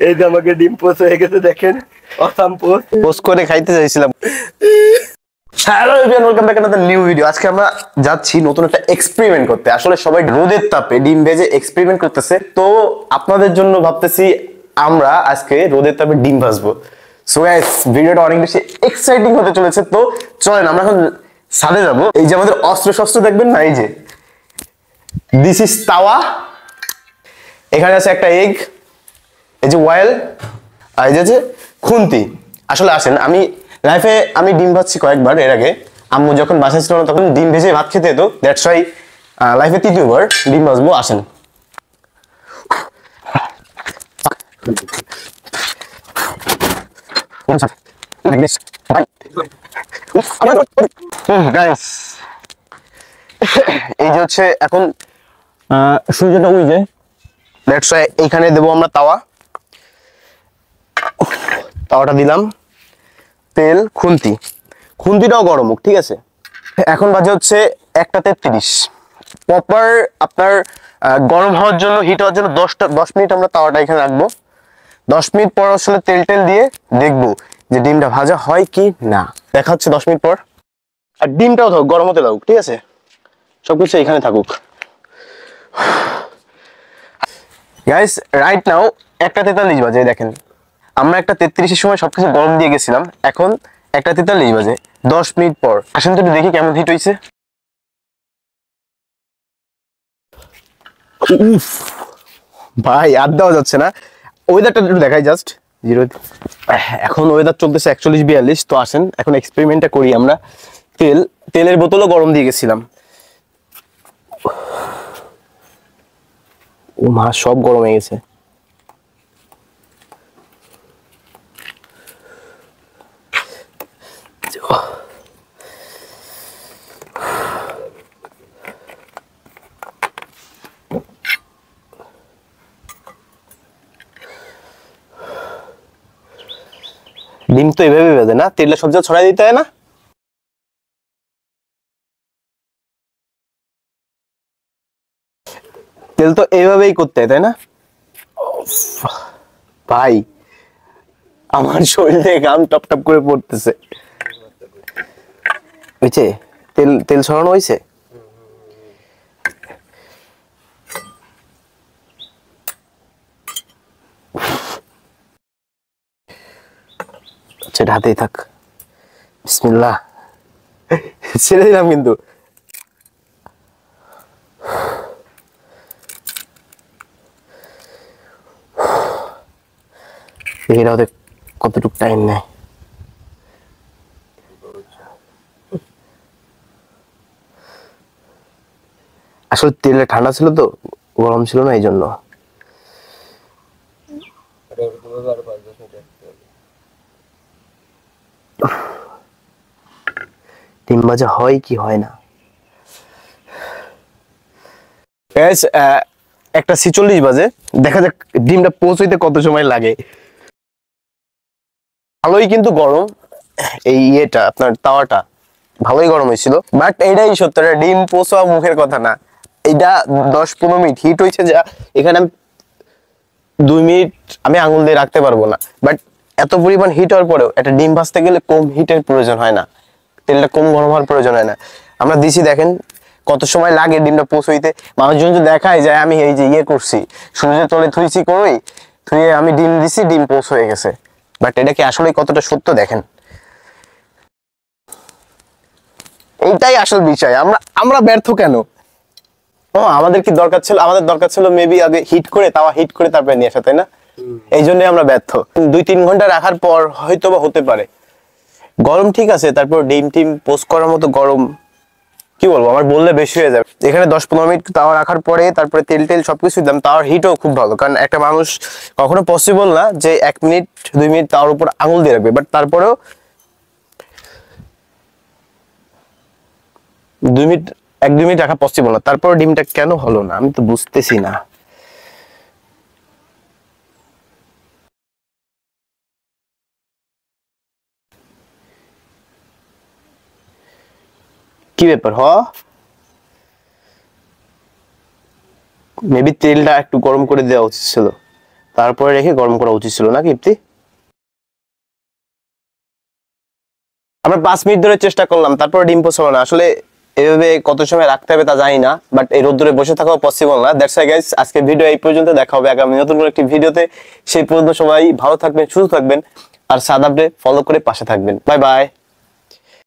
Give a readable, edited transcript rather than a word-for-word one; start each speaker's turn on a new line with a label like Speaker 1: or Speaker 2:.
Speaker 1: এই যে আমাকে ডিম পোস্ট হয়ে গেছে দেখেন, অসাম পোস্ট পোস্ট করে খাইতে চাইছিলাম। Hello everyone, welcome back to new video. আজকে আমরা যাচ্ছি নতুন একটা এক্সপেরিমেন্ট করতে। আসলে সবাই রোদের তাপে ডিম ভেজে এক্সপেরিমেন্ট করতেছে, তো আপনাদের জন্য ভাবতেছি আমরা আজকে রোদের তাপে ডিম ভাজবো। সো গাইস, ভিডিওটা অনেক বেশি এক্সাইটিং হতে চলেছে। তো চলেন আমরা এখন ছাদে যাব। এই যে আমাদের অস্ত্র শস্ত্র দেখবেন না, এই যে দিস ইজ তাওয়া, এখানে আছে একটা এগ, এই যে ওয়েল, আর এই যে খুন্তি। আসলে আসেন, আমি ডিম ভাজছি কয়েকবার এর আগে। আম্মু যখন বাসায় ছিল না তখন ডিম ভেজে ভাত খেতে হতো, দ্যাটস ওয়াই লাইফে তৃতীয়বার ডিম ভাজবো। আসেন। এই যে হচ্ছে এখন সূর্যটা ওই যে, দ্যাটস ওয়াই এইখানে দেবো আমরা তাওয়া। তাওয়াটা দিলাম, তেল, খুন্তিটাও গরম হোক, ঠিক আছে। এখন বাজে হচ্ছে 1:33। প্রপার আপনার গরম হওয়ার জন্য, হিট হওয়ার জন্য 10 মিনিট আমরা তাওয়াটা এখানে রাখবো। 10 মিনিট পর আসলে তেল দিয়ে দেখবো যে ডিমটা ভাজা হয় কি না। দেখা হচ্ছে 10 মিনিট পর। আর ডিমটাও থাকুক, গরম হতে লাগুক, ঠিক আছে, সবকিছু এখানে থাকুক। গাইস, রাইট নাও 1:43 বাজে। দেখেন, আমরা 1:33-এর সময় সবকিছু গরম দিয়ে গেছিলাম, এখন 1:43 বাজে। 10 মিনিট পর আসেন তো দেখি কেমন হিট হয়েছে। উফ ভাই, আর দেওয়া যাচ্ছে না। ওয়েদারটা একটু দেখাই জাস্ট। এখন ওয়েদার চলতেছে 41-42। তো আসেন এখন এক্সপেরিমেন্টটা করি আমরা। তেলের বোতলও গরম দিয়ে গেছিলাম। ও মা, সব গরম হয়ে গেছে। ডিম তো এভাবে বেঁধে না, তেলটা সব জায়গায় ছড়াই দিতে হয় না। তেল তো এইভাবেই করতে হয়, তাই না? ভাই, আমার শরীর থেকে ঘাম টপ টপ করে পড়তেছে। হয়েছে? তেল ছড়ানো হয়েছে? সেটা হাতেই থাক। বিসমিল্লাহ। ছেড়ে দিলাম কিন্তু। এরা ওদের কতটুকু টাইম নেয়। আসলে তেলটা ঠান্ডা ছিল তো, গরম ছিল না, এই জন্য। ডিম ভাজা হয় কি হয় না। 1:46 বাজে, দেখা যাক ডিমটা পৌঁছইতে কত সময় লাগে। ভালোই কিন্তু গরম, এই ইয়েটা আপনার তাওয়াটা ভালোই গরম হয়েছিল। বাট এইটাই সত্য, ডিম পোষা মুখের কথা না। এইটা 10-15 মিনিট হিট হয়েছে, যা এখানে 2 মিনিট আমি আঙুল দিয়ে রাখতে পারবো না। বাট এত পরিমাণ হিট হওয়ার পরেও একটা ডিম ভাজতে গেলে কম হিটের প্রয়োজন হয় না, তেলটা কম গরম হওয়ার প্রয়োজন হয় না। আমরা দিছি, দেখেন কত সময় লাগে ডিমটা পৌঁছইতে। মানুষজন তো দেখায় যায় আমি এই যে ইয়ে করছি, সূর্যের তলে থুইছি, থুয়ে আমি ডিম দিছি, ডিম পৌঁছ হয়ে গেছে। বাট এটা কি আসলে কতটা সত্য দেখেন। এইটাই আসল বিষয়। আমরা ব্যর্থ কেন? আমাদের দরকার ছিল মেবি আগে তাওয়া হিট করে তারপরে নিয়ে আসা, তাই না? এই জন্যই আমরা ব্যর্থ। 2-3 ঘন্টা রাখার পর হয়তো বা হতে পারে গরম, ঠিক আছে। তারপর ডিম পোস্ট করার মতো গরম, কি বলবো, আমার বললে বেশি হয়ে যাবে। এখানে 10-15 মিনিট তাওয়া রাখার পরে তারপরে তেল সবকিছু দিলাম। তাওয়ার হিটও খুব ভালো, কারণ একটা মানুষ কখনো পসিবল না যে 1 মিনিট 2 মিনিট তাওয়ার উপর আঙুল দিয়ে রাখবে। বাট তারপরেও 1-2 মিনিট রাখা পসিবল না। তারপর ডিমটা কেন হলো না আমি তো বুঝতেছি না। কি ব্যাপার? মেবি তেলটা একটু গরম করে দেওয়া উচিত ছিল। তারপরে রেখে গরম করা উচিত ছিল নাকি ইপ্তি? আমরা 5 মিনিট ধরে চেষ্টা করলাম, তারপরে ডিম পছন্দ না। আসলে এভাবে কত সময় রাখতে হবে তা জানি না, বাট এই রোদ্দুরে বসে থাকাও পসিবল না। দ্যাটস ওয়াই গাইস, আজকে ভিডিও এই পর্যন্ত। দেখা হবে আগামী নতুন কোনো একটি ভিডিওতে। সেই পর্যন্ত সবাই ভালো থাকবেন, সুস্থ থাকবেন, আর সাদ আপডেট ফলো করে পাশে থাকবেন। Bye bye.